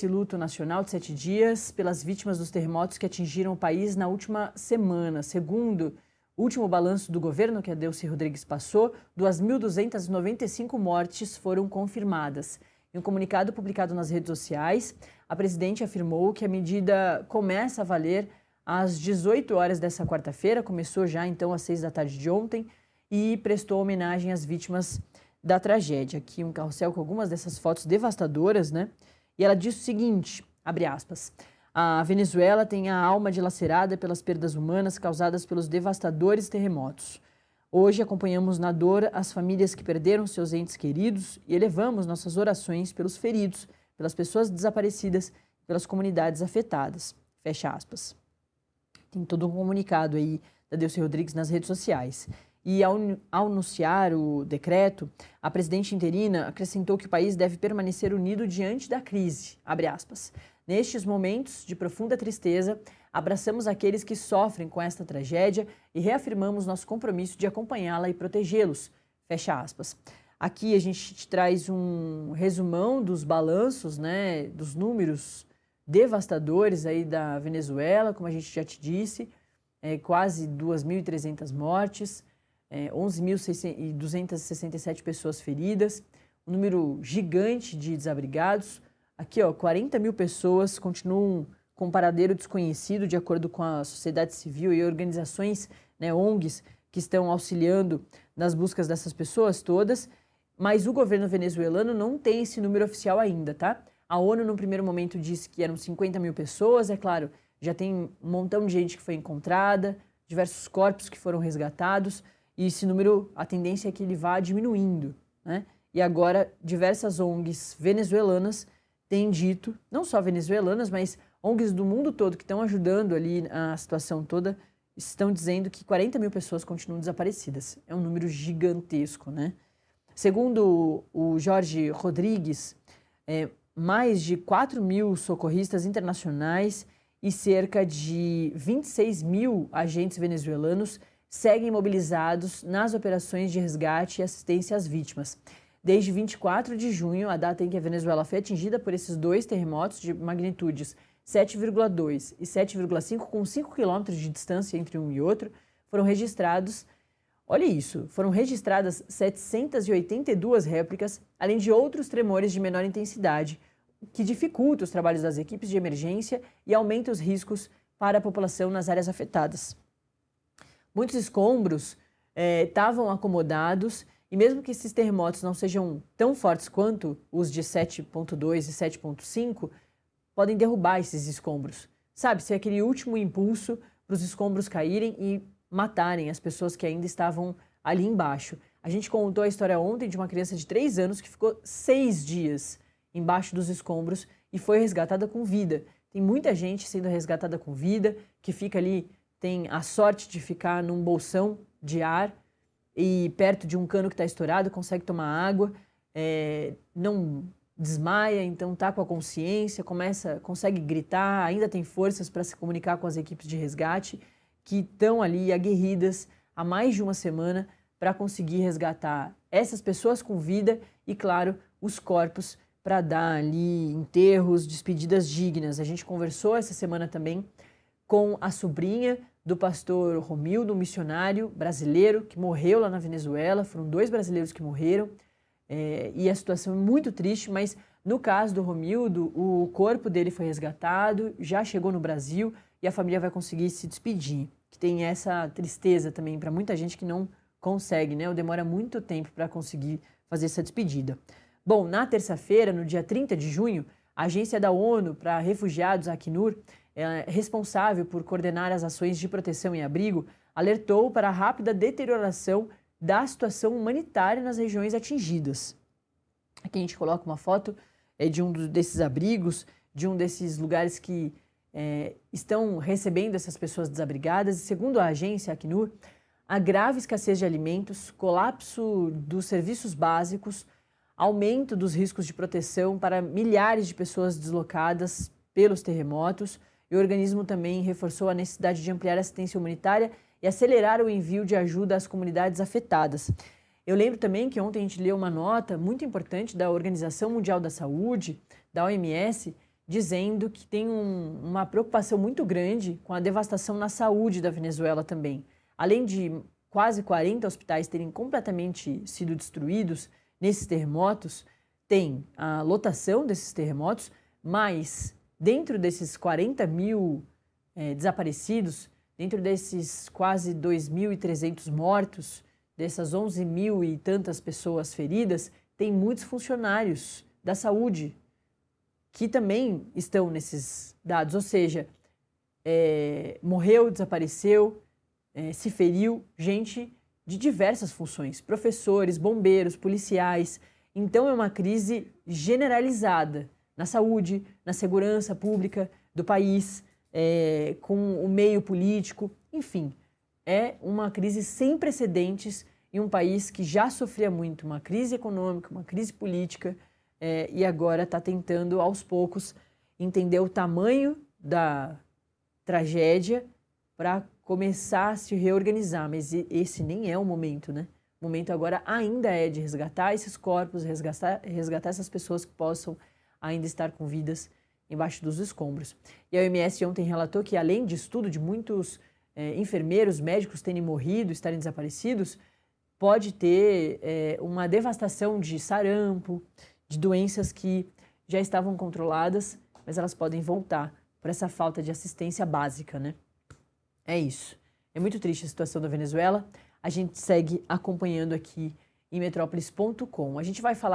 esse luto nacional de 7 dias pelas vítimas dos terremotos que atingiram o país na última semana. Segundo o último balanço do governo que a Delcy Rodrigues passou, 2.295 mortes foram confirmadas. Em um comunicado publicado nas redes sociais, a presidente afirmou que a medida começa a valer às 18 horas dessa quarta-feira, começou já então às 6 da tarde de ontem, e prestou homenagem às vítimas da tragédia. Aqui um carrossel com algumas dessas fotos devastadoras, né? E ela diz o seguinte, abre aspas, a Venezuela tem a alma dilacerada pelas perdas humanas causadas pelos devastadores terremotos. Hoje acompanhamos na dor as famílias que perderam seus entes queridos e elevamos nossas orações pelos feridos, pelas pessoas desaparecidas, pelas comunidades afetadas. Fecha aspas. Tem todo um comunicado aí da Delcy Rodrigues nas redes sociais. E ao anunciar o decreto, a presidente interina acrescentou que o país deve permanecer unido diante da crise, abre aspas. Nestes momentos de profunda tristeza, abraçamos aqueles que sofrem com esta tragédia e reafirmamos nosso compromisso de acompanhá-la e protegê-los, fecha aspas. Aqui a gente te traz um resumão dos balanços, né, dos números devastadores aí da Venezuela, como a gente já te disse, quase 2.300 mortes, 11.267 pessoas feridas, um número gigante de desabrigados. Aqui, 40 mil pessoas continuam com paradeiro desconhecido, de acordo com a sociedade civil e organizações, né, ONGs, que estão auxiliando nas buscas dessas pessoas todas, mas o governo venezuelano não tem esse número oficial ainda, tá? A ONU, no primeiro momento, disse que eram 50 mil pessoas, é claro, já tem um montão de gente que foi encontrada, diversos corpos que foram resgatados, e esse número, a tendência é que ele vá diminuindo, né? E agora, diversas ONGs venezuelanas têm dito, não só venezuelanas, mas ONGs do mundo todo que estão ajudando ali a situação toda, estão dizendo que 40 mil pessoas continuam desaparecidas. É um número gigantesco, né? Segundo o Jorge Rodrigues, mais de 4 mil socorristas internacionais e cerca de 26 mil agentes venezuelanos seguem mobilizados nas operações de resgate e assistência às vítimas. Desde 24 de junho, a data em que a Venezuela foi atingida por esses dois terremotos de magnitudes 7,2 e 7,5, com 5 quilômetros de distância entre um e outro, foram registradas 782 réplicas, além de outros tremores de menor intensidade, que dificulta os trabalhos das equipes de emergência e aumenta os riscos para a população nas áreas afetadas. Muitos escombros estavam acomodados e mesmo que esses terremotos não sejam tão fortes quanto os de 7,2 e 7,5, podem derrubar esses escombros. Sabe, ser aquele último impulso para os escombros caírem e matarem as pessoas que ainda estavam ali embaixo. A gente contou a história ontem de uma criança de 3 anos que ficou 6 dias embaixo dos escombros e foi resgatada com vida. Tem muita gente sendo resgatada com vida, que fica ali, tem a sorte de ficar num bolsão de ar e perto de um cano que está estourado, consegue tomar água, não desmaia, então está com a consciência, consegue gritar, ainda tem forças para se comunicar com as equipes de resgate que estão ali aguerridas há mais de uma semana para conseguir resgatar essas pessoas com vida e, claro, os corpos para dar ali enterros, despedidas dignas. A gente conversou essa semana também com a sobrinha do pastor Romildo, um missionário brasileiro que morreu lá na Venezuela. Foram 2 brasileiros que morreram e a situação é muito triste, mas no caso do Romildo, o corpo dele foi resgatado, já chegou no Brasil e a família vai conseguir se despedir. Que tem essa tristeza também para muita gente que não consegue, né? Ou demora muito tempo para conseguir fazer essa despedida. Bom, na terça-feira, no dia 30 de junho, a Agência da ONU para Refugiados, a Acnur, responsável por coordenar as ações de proteção e abrigo, alertou para a rápida deterioração da situação humanitária nas regiões atingidas. Aqui a gente coloca uma foto de um desses abrigos, de um desses lugares que estão recebendo essas pessoas desabrigadas. E segundo a agência Acnur, a grave escassez de alimentos, colapso dos serviços básicos, aumento dos riscos de proteção para milhares de pessoas deslocadas pelos terremotos. E o organismo também reforçou a necessidade de ampliar a assistência humanitária e acelerar o envio de ajuda às comunidades afetadas. Eu lembro também que ontem a gente leu uma nota muito importante da Organização Mundial da Saúde, da OMS, dizendo que tem uma preocupação muito grande com a devastação na saúde da Venezuela também. Além de quase 40 hospitais terem completamente sido destruídos nesses terremotos, tem a lotação desses terremotos, mas dentro desses 40 mil desaparecidos, dentro desses quase 2.300 mortos, dessas 11 mil e tantas pessoas feridas, tem muitos funcionários da saúde que também estão nesses dados, ou seja, morreu, desapareceu, se feriu gente de diversas funções, professores, bombeiros, policiais. Então é uma crise generalizada na saúde, na segurança pública do país, com o meio político, enfim, é uma crise sem precedentes em um país que já sofria muito, uma crise econômica, uma crise política, e agora está tentando, aos poucos, entender o tamanho da tragédia para começar a se reorganizar. Mas esse nem é o momento, né? O momento agora ainda é de resgatar esses corpos, resgatar essas pessoas que possam ainda estar com vidas embaixo dos escombros. E a OMS ontem relatou que, além de estudo de muitos enfermeiros, médicos terem morrido, estarem desaparecidos, pode ter uma devastação de sarampo, de doenças que já estavam controladas, mas elas podem voltar por essa falta de assistência básica, né? É isso. É muito triste a situação da Venezuela. A gente segue acompanhando aqui em metrópolis.com. A gente vai falar